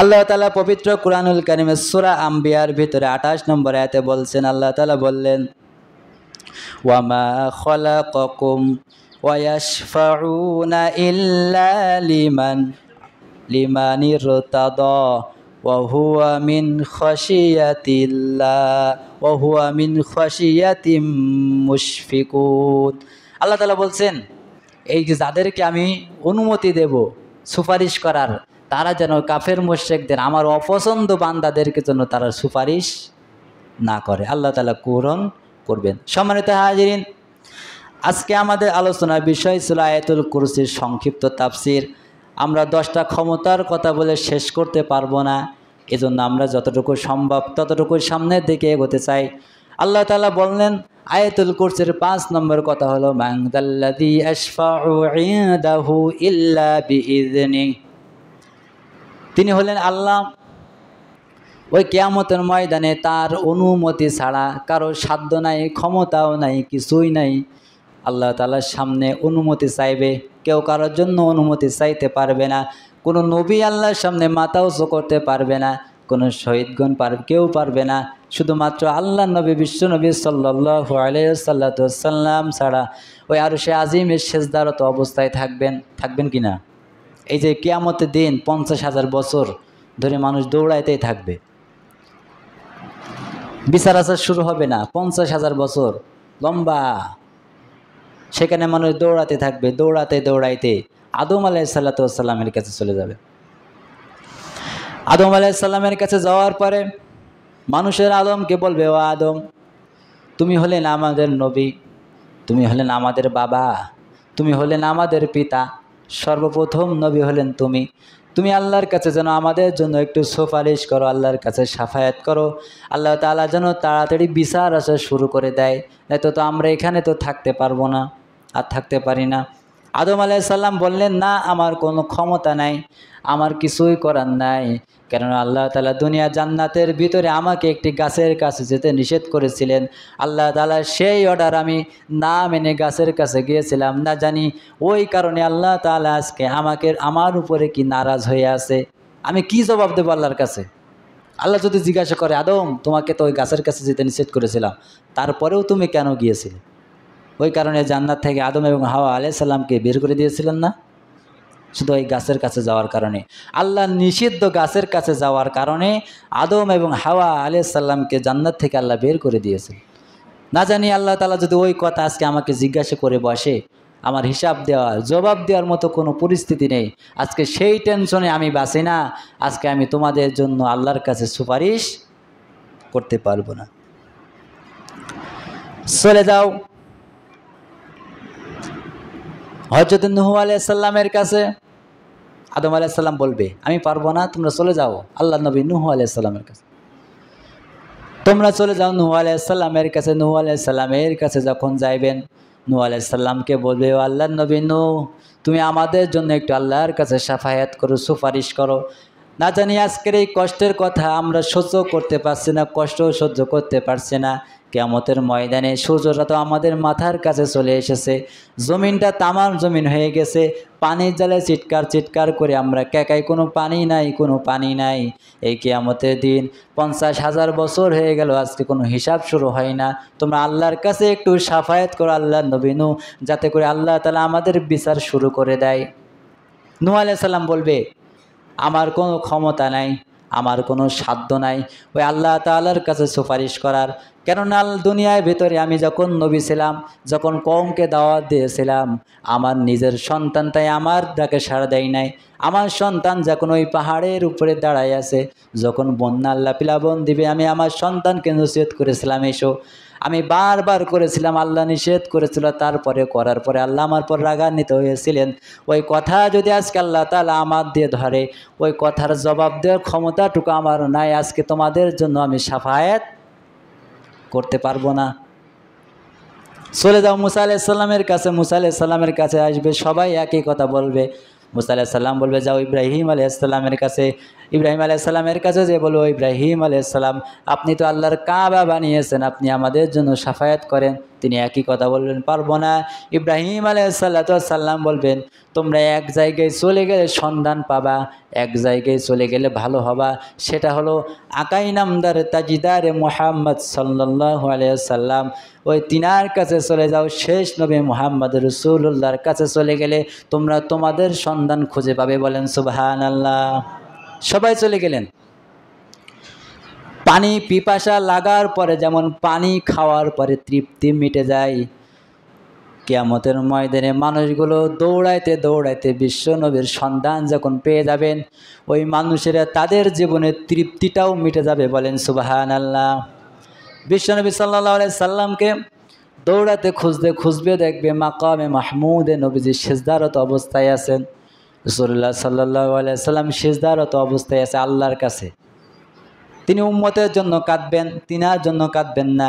আল্লাহ তাআলা পবিত্র কুরআনুল কারীমের সূরা আম্বিয়ার ভিতরে 28 নম্বর আয়াতে বলছেন, আল্লাহ তাআলা বললেন, ওয়া মা খালাকাকুম ওয়া ইয়াশফাউনা ইল্লা লিমান ইরতাদা ওয়া হুয়া মিন খাশিয়াতিম মুশফিকুন। আল্লাহ তাআলা বলছেন, এই যে যাদেরকে আমি অনুমতি দেব সুপারিশ করার, তারা যেন কাফের মুশরিকদের, আমার অপছন্দ বান্দাদেরকে যেন তারা সুপারিশ না করে। আল্লাহ তাআলা পূরণ করবেন। সম্মানিত হাজিরিন, আজকে আমাদের আলোচনার বিষয় ছিল আয়াতুল কুরসির সংক্ষিপ্ত তাফসির। আমরা 10টা ক্ষমতার কথা বলে শেষ করতে পারবো না, এজন্য আমরা যতটুকু সম্ভব ততটুকু সামনের দিকে এগোতে চাই। আল্লাহ তাআলা বললেন আয়াতুল কুরসির 5 নম্বর কথা হলো, মান যাল্লাযী আশফাউ ইনদাহু ইল্লা বিইযনি। তিনি হলেন আল্লাহ, ওই কিয়ামতের ময়দানে তার অনুমতি ছাড়া কারো সাধ্য নাই, ক্ষমতাও নাই, কিছুই নাই। আল্লাহ তাআলার সামনে অনুমতি চাইবে, কেউ কারোর জন্য অনুমতি চাইতে পারবে না। কোনো নবী আল্লাহর সামনে মাথা উঁচু করতে পারবে না, কোনো শহীদগণ কেউ পারবে না। শুধুমাত্র আল্লাহ নবী বিশ্বনবী সাল্লাল্লাহু আলাইহি ওয়াসাল্লাম ছাড়া ওই আরশে আজিমের সিজদারত অবস্থায় থাকবেন কি না? এই যে কিয়ামতের দিন 50,000 বছর ধরে মানুষ দৌড়াইতেই থাকবে, বিচার আচার শুরু হবে না। 50,000 বছর লম্বা, সেখানে মানুষ দৌড়াতে থাকবে, দৌড়াইতে আদম আলাইহিসসালামের কাছে চলে যাবে। আদম আলাইহিসসালামের কাছে যাওয়ার পরে মানুষের আদমকে বলবে, ও আদম, তুমি হলেন আমাদের নবী, তুমি হলেন আমাদের বাবা, তুমি হলেন আমাদের পিতা, সর্বপ্রথম নবী হলেন তুমি তুমি আল্লাহর কাছে যেন আমাদের জন্য একটু সুপারিশ করো, আল্লাহর কাছে সাফায়াত করো। আল্লাহ তাআলা যেন তাড়াতাড়ি বিচার আসা শুরু করে দেয়, নয়তো তো আমরা এখানে তো থাকতে পারবো না, আর থাকতে পারি না। আদম আলাইহিস সালাম বললেন, না আমার কোনো ক্ষমতা নাই, আমার কিছুই করার নাই, কেননা আল্লাহ তাআলা দুনিয়া জান্নাতের ভিতরে আমাকে একটি গাছের কাছে যেতে নিষেধ করেছিলেন। আল্লাহ তাআলা সেই অর্ডার আমি না মেনে গাছের কাছে গিয়েছিলাম, না জানি ওই কারণে আল্লাহ তাআলা আজকে আমার উপরে কি নারাজ হয়ে আছে। আমি কি জবাব দেবো আল্লাহর কাছে? আল্লাহ যদি জিজ্ঞাসা করে, আদম তোমাকে তো ওই গাছের কাছে যেতে নিষেধ করেছিলাম, তারপরেও তুমি কেন গিয়েছিলে? ওই কারণে জান্নাত থেকে আদম এবং হাওয়া আলাইহিস সালামকে বের করে দিয়েছিলেন না, শুধু ওই গাছের কাছে যাওয়ার কারণে। আল্লাহ নিষিদ্ধ গাছের কাছে যাওয়ার কারণে আদম এবং হাওয়া আলাইহিস সালামকে জান্নাত থেকে আল্লাহ বের করে দিয়েছেন। না জানি আল্লাহ তাআলা যদি ওই কথা আজকে আমাকে জিজ্ঞাসা করে বসে, আমার হিসাব দেওয়ার জবাব দেওয়ার মতো কোনো পরিস্থিতি নেই। আজকে সেই টেনশনে আমি বাঁচি না, আজকে আমি তোমাদের জন্য আল্লাহর কাছে সুপারিশ করতে পারবো না। চলে যাও হযরত নূহ আলাইহিস সালামের কাছে। আদম আলাইহিস সালাম বলবে, আমি পারবো না, তোমরা চলে যাও আল্লাহর নবী নূহ আলাইহিস সালামের কাছে। তোমরা চলে যাও নূহ আলাইহিস সালামের কাছে। নূহ আলাইহিস সালামের কাছে যখন যাইবেন, নূহ আলাইহিস সালামকে বলবে, ও আল্লাহর নবী নূহ, তুমি আমাদের জন্য একটু আল্লাহর কাছে শাফায়াত করো, সুপারিশ করো। না জানি আজকের এই কষ্টের কথা আমরা সহ্য করতে পারছি না, কষ্ট সহ্য করতে পারছি না। কিয়ামতের ময়দানে সূর্যটা তো আমাদের মাথার কাছে চলে এসেছে, জমিনটা তামাম জমিন হয়ে গেছে, পানির জালে চিৎকার চিৎকার করে আমরা কেকাই, কোনো পানি নাই, কোনো পানি নাই। এই কিয়ামতের দিন 50,000 বছর হয়ে গেল, আজকে কোনো হিসাব শুরু হয় না। তোমরা আল্লাহর কাছে একটু শাফায়াত করো আল্লাহর নবী নূহ, যাতে করে আল্লাহ তাআলা আমাদের বিচার শুরু করে দেয়। নূহ আলাইহিস সালাম বলবে, আমার কোনো ক্ষমতা নাই, আমার কোনো সাধ্য নাই ওই আল্লাহ তাআলার কাছে সুপারিশ করার। কেননা দুনিয়ার ভিতরে আমি যখন নবী ছিলাম, যখন কওমকে দাওয়াত দিয়েছিলাম, আমার নিজের সন্তানটাই আমার ডাকে সাড়া দেয় নাই। আমার সন্তান যখন ওই পাহাড়ের উপরে দাঁড়ায় আছে, যখন বন্যা আল্লাহ প্লাবন দিবে, আমি আমার সন্তানকে নসিহত করেছিলাম এসো, আমি বারবার করেছিলাম, আল্লাহ নিষেধ করেছিল, তারপরে করার পরে আল্লাহ আমার পর রাগান্বিত হয়েছিলেন। ওই কথা যদি আজকে আল্লাহ তাআলা আমার দিয়ে ধরে, ওই কথার জবাব দেওয়ার ক্ষমতাটুকু আমার নাই, আজকে তোমাদের জন্য আমি শাফায়াত করতে পারবো না। চলে যাও মুসা আলাইহিস সালামের কাছে। মুসা আলাইহিস সালামের কাছে আসবে, সবাই একই কথা বলবে। মুসা আলাইহিস সালাম বলবে, যাও ইব্রাহিম আলাইহিস সালামের কাছে। ইব্রাহিম আলাইহিস সালামের কাছে যে বলবো, ইব্রাহিম আলাইহিস সালাম, আপনি তো আল্লাহর কাবা বানিয়েছেন, আপনি আমাদের জন্য শাফায়াত করেন। তিনি একই কথা বলবেন, পারবো না। ইব্রাহিম আলাইহিস সালাম বলবেন, তোমরা এক জায়গায় চলে গেলে সন্ধান পাবা, এক জায়গায় চলে গেলে ভালো হবা, সেটা হলো আকাই নামদার তাজিদারে মুহাম্মদ সাল্লাল্লাহু আলাইহি ওয়াসাল্লাম, ওই তিনার কাছে চলে যাও। শেষ নবী মুহাম্মদ রাসূলুল্লাহর কাছে চলে গেলে তোমরা তোমাদের সন্ধান খুঁজে পাবে। বলেন সুবহানাল্লাহ। সবাই চলে গেলেন। পানি পিপাসা লাগার পরে যেমন পানি খাওয়ার পরে তৃপ্তি মিটে যায়, কিয়ামতের ময়দানে মানুষগুলো দৌড়াইতে দৌড়াইতে বিশ্ব নবীর সন্ধান যখন পেয়ে যাবেন, ওই মানুষেরা তাদের জীবনের তৃপ্তিটাও মিটে যাবে। বলেন সুবহানাল্লাহ। বিশ্বনবী সাল্লাল্লাহু আলাইহি সাল্লামকে দৌড়াতে খুঁজবে দেখবে মাকামে মাহমুদে নবীজি সিজদারত অবস্থায় আছেন। রাসূলুল্লাহ সাল্লাল্লাহু আলাইহি সাল্লাম সিজদারত অবস্থায় আছে আল্লাহর কাছে। তিনি উম্মতের জন্য কাঁদবেন, তিনার জন্য কাঁদবেন না।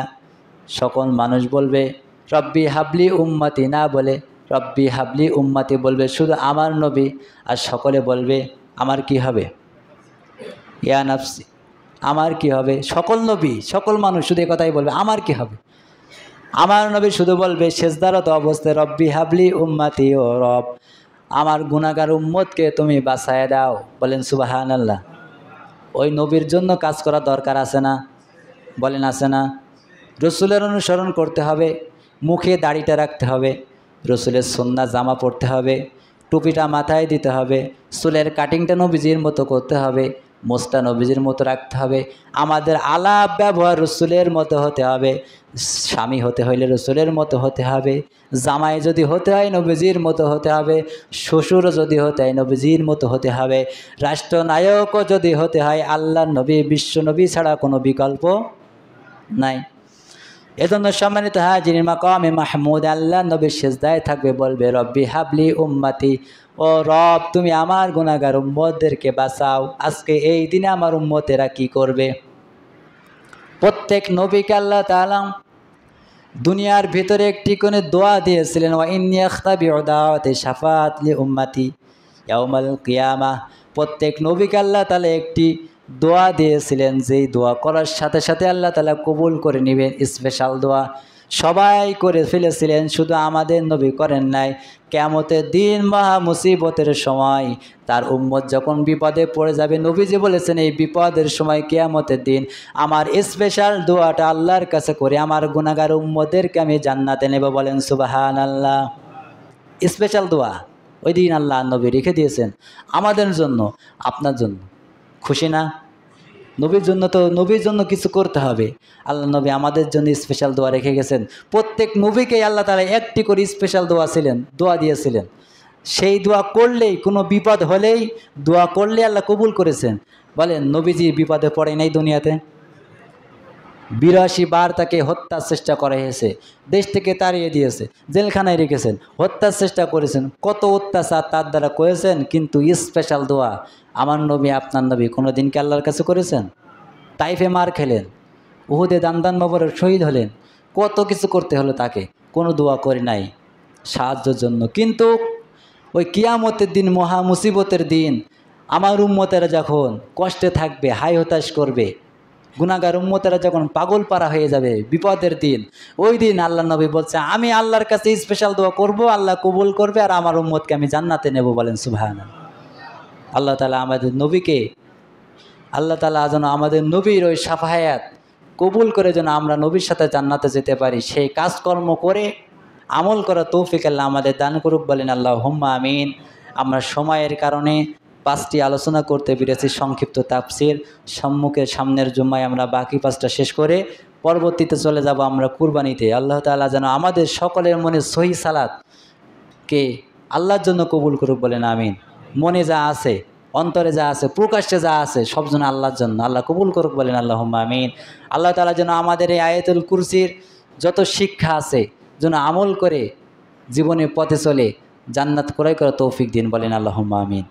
সকল মানুষ বলবে রব্বি হাবলি উম্মতি, না বলে রব্বি হাবলি উম্মতি বলবে শুধু আমার নবী, আর সকলে বলবে আমার কি হবে, ইয়া নাফসি, আমার কি হবে। সকল নবী সকল মানুষ শুধু কথাই বলবে আমার কি হবে। আমার নবী শুধু বলবে সিজদারত অবস্থায়, রব্বি হাবলি উম্মতি, ও রব আমার গুনাহগার উম্মতকে তুমি বাঁচায় দাও। বলেন সুবহানাল্লাহ। ওই নবীর জন্য কাজ করা দরকার আছে না? বলেন আছে না? রসুলের অনুসরণ করতে হবে, মুখে দাড়িটা রাখতে হবে, রসুলের সুন্নাহ জামা পরতে হবে, টুপিটা মাথায় দিতে হবে, চুলের কাটিংটা নবীজির মতো করতে হবে, মোছটা নবীজির মতো রাখতে হবে, আমাদের আলাপ ব্যবহার রসুলের মতো হতে হবে, স্বামী হতে হইলে রসুলের মতো হতে হবে, জামাই যদি হতে হয় নবীজির মতো হতে হবে, শ্বশুর যদি হতে হয় নবীজির মতো হতে হবে, রাষ্ট্রনায়কও যদি হতে হয় আল্লাহর নবী বিশ্ব নবী ছাড়া কোনো বিকল্প নাই। এজন্য সম্মানিত হাজিরিন, মাকামে মাহমুদ আল্লাহ নবী সিজদায় থাকবে, বলবে রব্বি হাবলি উম্মতি, ও রব তুমি আমার গুনাহগার উম্মতদেরকে বাঁচাও। আজকে এই দিনে আমার উম্মতেরা কি করবে? প্রত্যেক নবীকে আল্লাহ তাআলা দুনিয়ার ভিতরে একটি করে দোয়া দিয়েছিলেন, ওয়া ইন্নী আখতাবিউ দাওয়াতি শাফাআত লি উম্মতি ইয়াউমাল কিয়ামাহ। প্রত্যেক নবীকে আল্লাহ তাআলা একটি দোয়া দিয়েছিলেন, যেই দোয়া করার সাথে সাথে আল্লাহ তাআলা কবুল করে নেবেন। স্পেশাল দোয়া সবাই করে ফেলেছিলেন, শুধু আমাদের নবী করেন নাই। কিয়ামতের দিন মহা মুসিবতের সময় তার উম্মত যখন বিপদে পড়ে যাবে, নবীজি বলেছেন এই বিপদের সময় কিয়ামতের দিন আমার স্পেশাল দোয়াটা আল্লাহর কাছে করে আমার গুনাহগার উম্মতদেরকে আমি জান্নাতে নেব। বলেন সুবহানাল্লাহ। স্পেশাল দোয়া ওই দিন আল্লাহ নবী রেখে দিয়েছেন আমাদের জন্য, আপনার জন্য। খুশি না? নবীর জন্য তো নবীর জন্য কিছু করতে হবে। আল্লাহ নবী আমাদের জন্য স্পেশাল দোয়া রেখে গেছেন। প্রত্যেক নবীকে আল্লাহ তাআলা একটি করে স্পেশাল দোয়া দিয়েছিলেন। সেই দোয়া করলেই, কোনো বিপদ হলেই দোয়া করলে আল্লাহ কবুল করেছেন। বলেন নবীজি বিপদে পড়ে নাই দুনিয়াতে? 82 বার তাকে হত্যার চেষ্টা করা হয়েছে, দেশ থেকে তাড়িয়ে দিয়েছে, জেলখানায় রেখেছেন, হত্যার চেষ্টা করেছেন, কত অত্যাচার তার দ্বারা করেছেন। কিন্তু স্পেশাল দোয়া আমার নবী, আপনার নবী কোনো দিন কি আল্লাহর কাছে করেছেন? তাইফে মার খেলেন, উহুদে দান্দান মোবারক শহীদ হলেন, কত কিছু করতে হলো তাকে, কোনো দোয়া করে নাই সাহায্যের জন্য। কিন্তু ওই কিয়ামতের দিন, মহা মুসিবতের দিন, আমার উম্মতেরা যখন কষ্টে থাকবে, হাই হতাশ করবে, গুনাহগার উম্মতেরা যখন পাগল পারা হয়ে যাবে, বিপদের দিন, ওই দিন আল্লাহ নবী বলছে আমি আল্লাহর কাছে স্পেশাল দোয়া করব, আল্লাহ কবুল করবে, আর আমার উম্মতকে আমি জান্নাতে নেব। বলেন সুবহানাল্লাহ। আল্লাহ তাআলা আমাদের নবীকে, আল্লাহ তাআলা যেন আমাদের নবীর ওই শাফায়াত কবুল করে যেন আমরা নবীর সাথে জান্নাতে যেতে পারি, সেই কাজকর্ম করে আমল করা তৌফিক আল্লাহ আমাদের দান করুক। বলেন আল্লাহুম্মা আমিন। আমরা সময়ের কারণে 5টি আলোচনা করতে পেরেছি, সংক্ষিপ্ত তাফসির। সামনের জুম্মায় আমরা বাকি 5টা শেষ করে পরবর্তীতে চলে যাব আমরা কুরবানিতে। আল্লাহ তাআলা যেন আমাদের সকলের মনে সহি সালাতকে আল্লাহর জন্য কবুল করুক। বলেন আমিন। মনে যা আছে, অন্তরে যা আছে, প্রকাশ্যে যা আছে, সব যেন আল্লাহর জন্য, আল্লাহ কবুল করুক। বলেন আল্লাহুম্মা আমিন। আল্লাহ তাআলা যেন আমাদের এই আয়াতুল কুরসির যত শিক্ষা আছে যেন আমল করে জীবনের পথে চলে জান্নাত ক্রয় করা তৌফিক দিন। বলেন আল্লাহুম্মা আমিন।